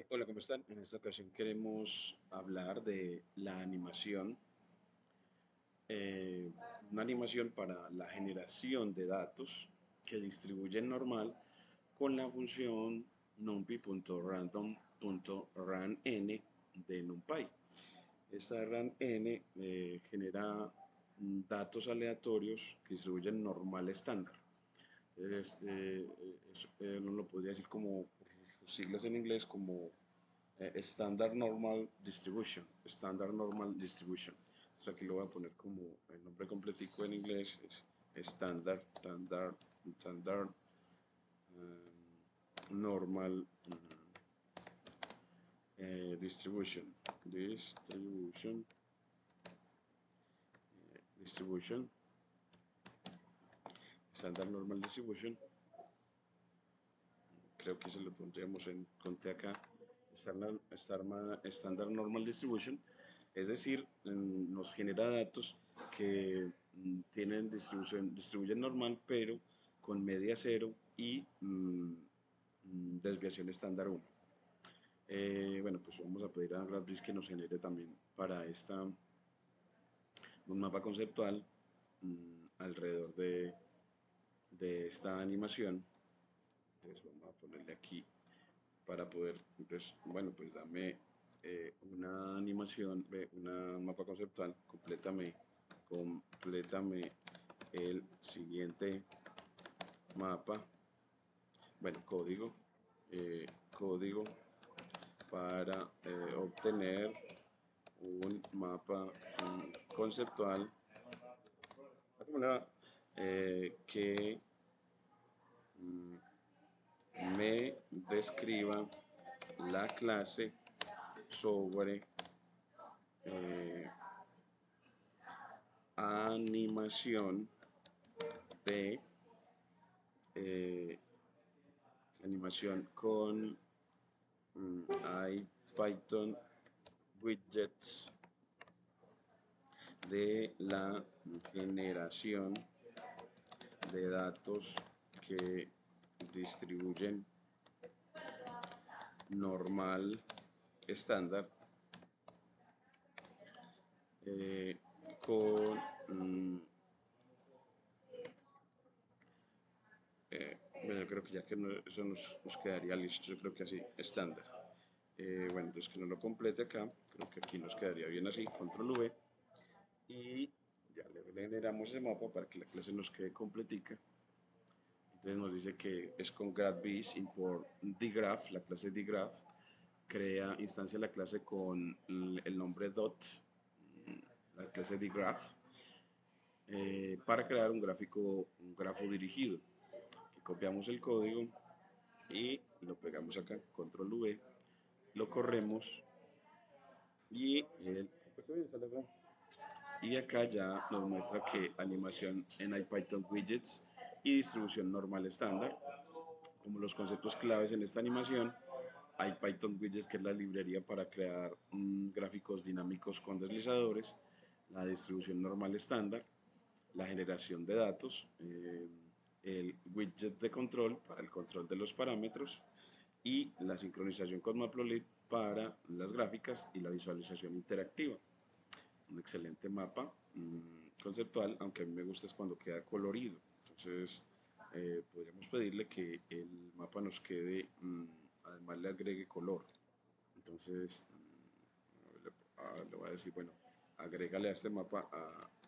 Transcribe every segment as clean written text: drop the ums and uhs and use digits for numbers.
Hola, ¿cómo están? En esta ocasión queremos hablar de la animación, eh, una animación para la generación de datos que distribuyen normal con la función numpy.random.runN de NumPy. Esta runN genera datos aleatorios que distribuyen normal estándar. Entonces, uno lo podría decir como, por sus siglas en inglés, como Standard Normal Distribution. Standard Normal Distribution. Entonces aquí lo voy a poner como el nombre completico en inglés es Standard Normal Distribution. Distribution. Standard Normal Distribution. Creo que se lo pondríamos en conté acá. Standard Normal Distribution. Es decir, nos genera datos que distribuyen normal, pero con media cero y desviación estándar 1. Bueno, pues vamos a pedir a Gradbis que nos genere también para un mapa conceptual alrededor de esta animación. Entonces vamos a ponerle aquí para poder, entonces, bueno, pues dame una animación, una mapa conceptual, complétame el siguiente mapa, bueno, código para obtener un mapa conceptual que me describa la clase sobre animación de animación con IPython widgets de la generación de datos que distribuyen normal estándar con bueno, yo creo que ya que eso nos quedaría listo, yo creo que así, estándar. Bueno, entonces que no lo complete acá, creo que aquí nos quedaría bien así, control V, y ya le generamos ese mapa para que la clase nos quede completica. Entonces nos dice que es con GradBees import dgraph, la clase dgraph, crea, instancia la clase con el nombre dot, la clase dgraph, para crear un grafo dirigido. Aquí copiamos el código y lo pegamos acá, control V, lo corremos y pues bien, sale acá. Y acá ya nos muestra que animación en IPython widgets y distribución normal estándar. Como los conceptos claves en esta animación, IPython widgets, que es la librería para crear gráficos dinámicos con deslizadores, la distribución normal estándar, la generación de datos, el widget de control para el control de los parámetros y la sincronización con Matplotlib para las gráficas y la visualización interactiva. Un excelente mapa conceptual, aunque a mí me gusta es cuando queda colorido. Entonces, podríamos pedirle que el mapa nos quede, además le agregue color. Entonces, le voy a decir, bueno, agrégale a este mapa,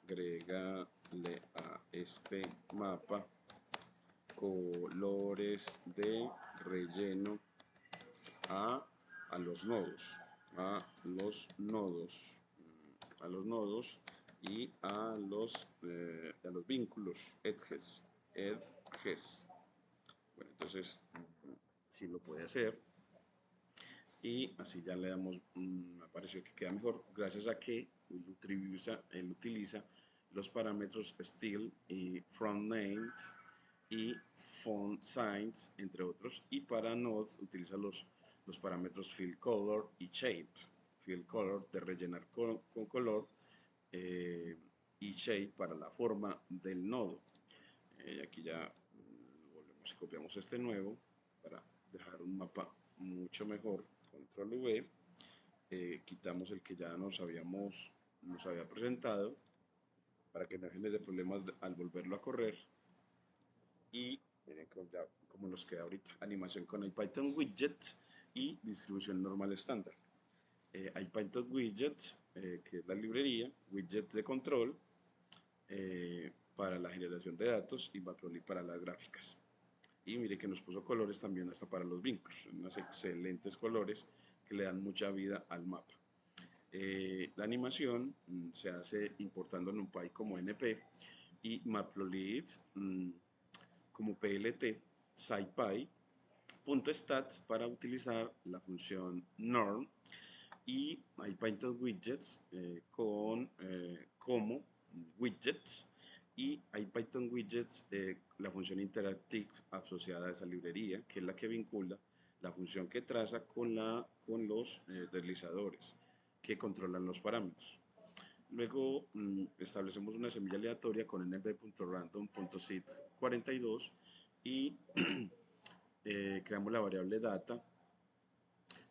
agrégale a este mapa colores de relleno a, a los nodos, a los nodos, a los nodos y a los vínculos, edges. Bueno, entonces, si lo puede hacer y así ya le damos, me pareció que queda mejor, gracias a que él utiliza los parámetros style y front names y font size, entre otros, y para node utiliza los parámetros fill color y shape. Fill color de rellenar con color y shape para la forma del nodo. Aquí ya volvemos y copiamos este nuevo para dejar un mapa mucho mejor control V, quitamos el que ya nos había presentado para que no genere problemas al volverlo a correr. Y miren cómo nos queda ahorita. Animación con IPython Widgets y distribución normal estándar. IPython Widgets, que es la librería, widgets de control para la generación de datos y Matplotlib para las gráficas. Y mire que nos puso colores también hasta para los vínculos, unos excelentes colores que le dan mucha vida al mapa. La animación se hace importando NumPy como NP y Matplotlib como PLT, SciPy, .stats para utilizar la función norm y IPython widgets como widgets y IPython widgets, la función interactive asociada a esa librería, que es la que vincula la función que traza con los deslizadores que controlan los parámetros. Luego establecemos una semilla aleatoria con np.random.seed42 y creamos la variable data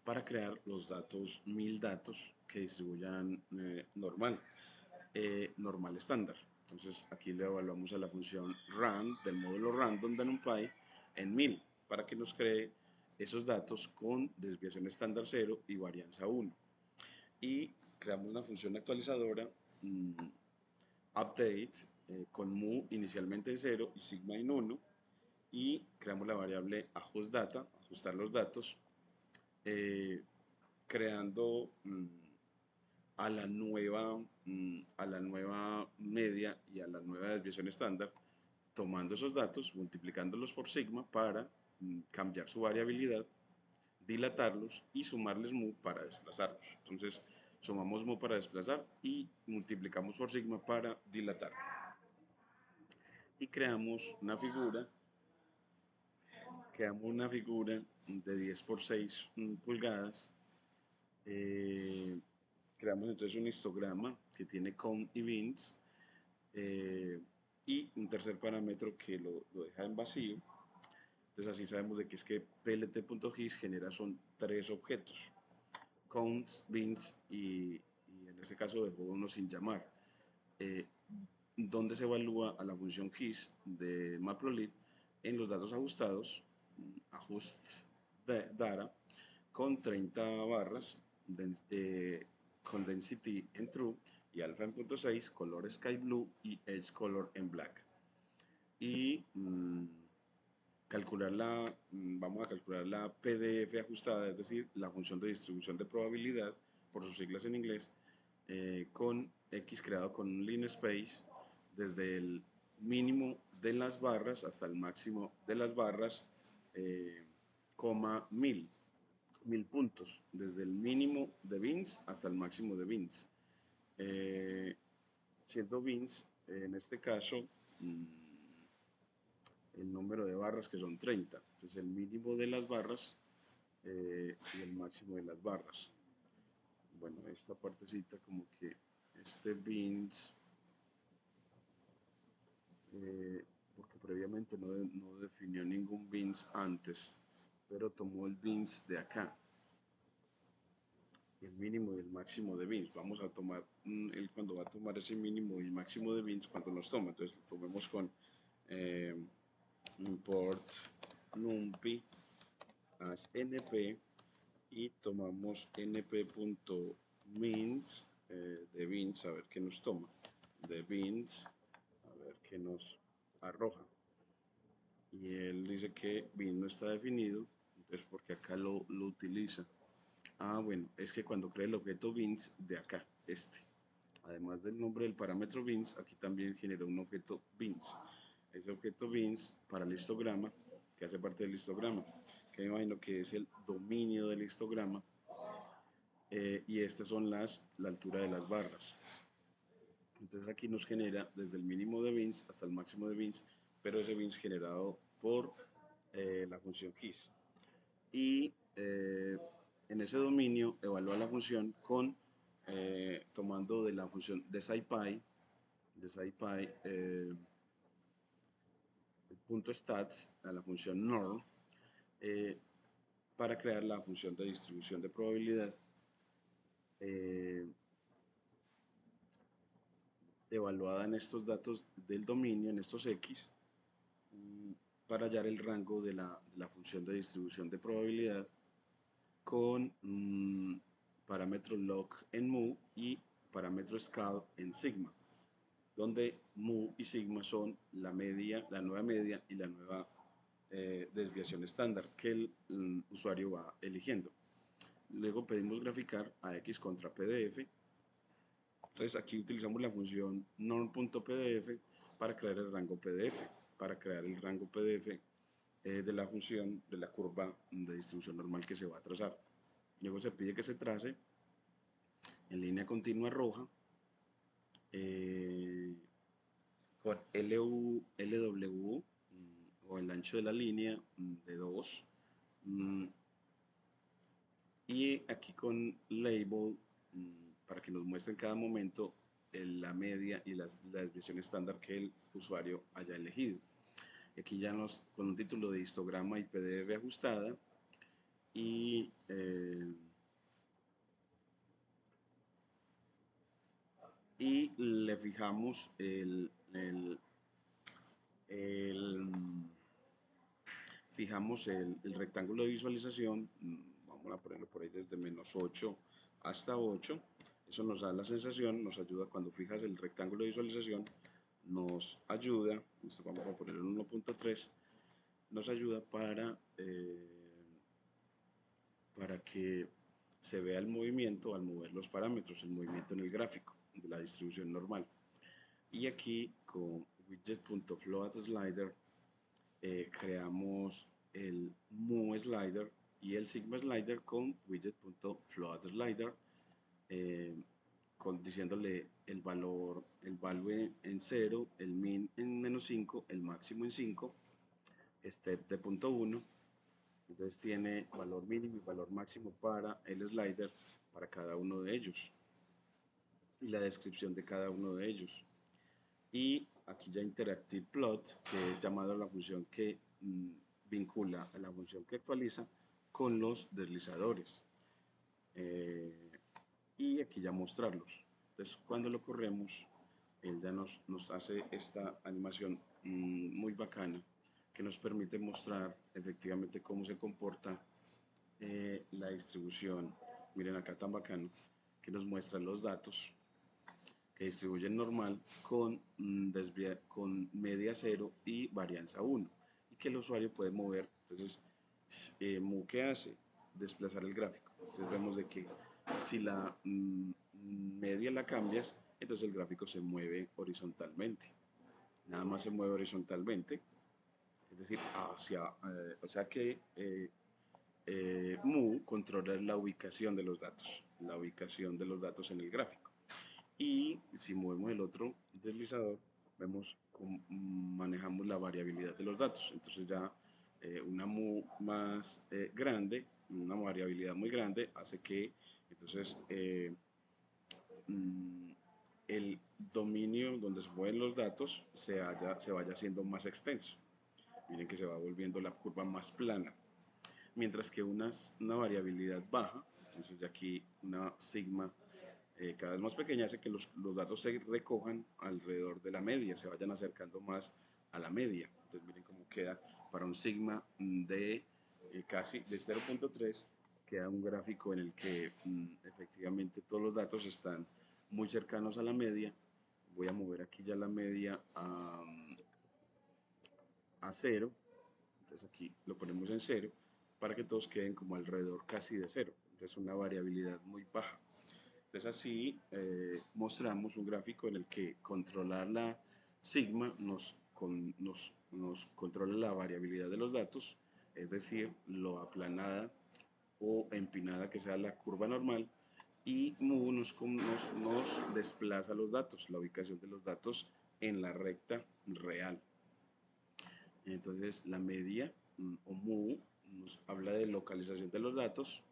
para crear los datos, 1000 datos que distribuyan normal estándar. Entonces aquí le evaluamos a la función rand del módulo random de NumPy en 1000 para que nos cree esos datos con desviación estándar 0 y varianza 1. Y creamos una función actualizadora update con mu inicialmente en 0 y sigma en 1 y creamos la variable ajustData, ajustar los datos, creando a la nueva media y a la nueva desviación estándar, tomando esos datos, multiplicándolos por sigma para cambiar su variabilidad, dilatarlos y sumarles mu para desplazarlos. Entonces sumamos mu para desplazar y multiplicamos por sigma para dilatar. Y creamos una figura de 10 por 6 pulgadas. Creamos entonces un histograma que tiene count y bins y un tercer parámetro que lo deja en vacío. Entonces así sabemos de que es que plt.hist genera son 3 objetos, counts, bins y en este caso dejó uno sin llamar, donde se evalúa a la función hist de Matplotlib en los datos ajustados, ajustData, con 30 barras, con density en true y alfa en .6, color sky blue y edge color en black. Y vamos a calcular la PDF ajustada, es decir, la función de distribución de probabilidad, por sus siglas en inglés, con X creado con un linspace desde el mínimo de las barras hasta el máximo de las barras, coma 1000 puntos, desde el mínimo de bins hasta el máximo de bins, siendo bins en este caso el número de barras, que son 30. Entonces el mínimo de las barras y el máximo de las barras. Bueno, esta partecita como que este bins, porque previamente no definió ningún bins antes, pero tomó el bins de acá, el mínimo y el máximo de bins. Vamos a tomar, él cuando va a tomar ese mínimo y máximo de bins, cuando los toma, entonces lo tomemos con import numpy as np y tomamos np.bins de bins, a ver qué nos toma, de bins, a ver qué nos arroja. Y él dice que bins no está definido, entonces porque acá lo utiliza. Ah, bueno, es que cuando cree el objeto bins de acá, además del nombre del parámetro bins, aquí también generó un objeto bins. Ese objeto bins para el histograma, que hace parte del histograma, que me imagino que es el dominio del histograma, y estas son la altura de las barras. Entonces aquí nos genera desde el mínimo de bins hasta el máximo de bins, pero ese bins generado por la función hist. Y en ese dominio evalúa la función con tomando de la función de SciPy el punto stats a la función norm, para crear la función de distribución de probabilidad eh, evaluada en estos datos del dominio, en estos X, para hallar el rango de la función de distribución de probabilidad con parámetro log en mu y parámetro scal en sigma, donde mu y sigma son la media, la nueva media y la nueva desviación estándar que el usuario va eligiendo. Luego pedimos graficar a x contra pdf. Entonces aquí utilizamos la función norm.pdf para crear el rango pdf, para crear el rango pdf de la función de la curva de distribución normal que se va a trazar. Luego se pide que se trace en línea continua roja por LW o el ancho de la línea de 2 y aquí con label para que nos muestre en cada momento la media y la desviación estándar que el usuario haya elegido. Aquí ya con un título de histograma y PDF ajustada y le fijamos el rectángulo de visualización, vamos a ponerlo por ahí desde -8 hasta 8. Eso nos da la sensación, nos ayuda cuando fijas el rectángulo de visualización, nos ayuda, vamos a poner en 1.3, nos ayuda para que se vea el movimiento al mover los parámetros, el movimiento en el gráfico de la distribución normal. Y aquí con widget.floatSlider creamos el mu slider y el sigma slider con widget.floatSlider diciéndole el value en 0, el min en -5, el máximo en 5, step de punto 1. Entonces tiene valor mínimo y valor máximo para el slider para cada uno de ellos y la descripción de cada uno de ellos. Y aquí ya Interactive Plot, que es llamado a la función que vincula a la función que actualiza con los deslizadores. Y aquí ya mostrarlos. Entonces cuando lo corremos, él ya nos hace esta animación muy bacana que nos permite mostrar efectivamente cómo se comporta la distribución. Miren acá tan bacano que nos muestra los datos que distribuyen normal con media 0 y varianza 1 y que el usuario puede mover. Entonces, mu ¿qué hace? Desplazar el gráfico. Entonces vemos de que si la media la cambias, entonces el gráfico se mueve horizontalmente. Nada más se mueve horizontalmente. Es decir, o sea que mu controla la ubicación de los datos, la ubicación de los datos en el gráfico. Y si movemos el otro deslizador, vemos cómo manejamos la variabilidad de los datos. Entonces ya una mu más grande, una variabilidad muy grande, hace que entonces el dominio donde se mueven los datos se vaya haciendo más extenso. Miren que se va volviendo la curva más plana. Mientras que una variabilidad baja, entonces ya aquí una sigma cada vez más pequeña, hace que los datos se recojan alrededor de la media, se vayan acercando más a la media. Entonces miren cómo queda para un sigma de casi de 0.3, queda un gráfico en el que efectivamente todos los datos están muy cercanos a la media. Voy a mover aquí ya la media a 0, entonces aquí lo ponemos en 0 para que todos queden como alrededor casi de 0, entonces una variabilidad muy baja. Entonces así mostramos un gráfico en el que controlar la sigma nos controla la variabilidad de los datos, es decir, lo aplanada o empinada que sea la curva normal, y mu nos desplaza los datos, la ubicación de los datos en la recta real. Entonces la media o mu nos habla de localización de los datos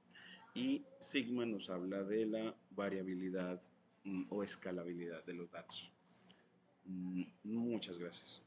y sigma nos habla de la variabilidad o escalabilidad de los datos. Muchas gracias.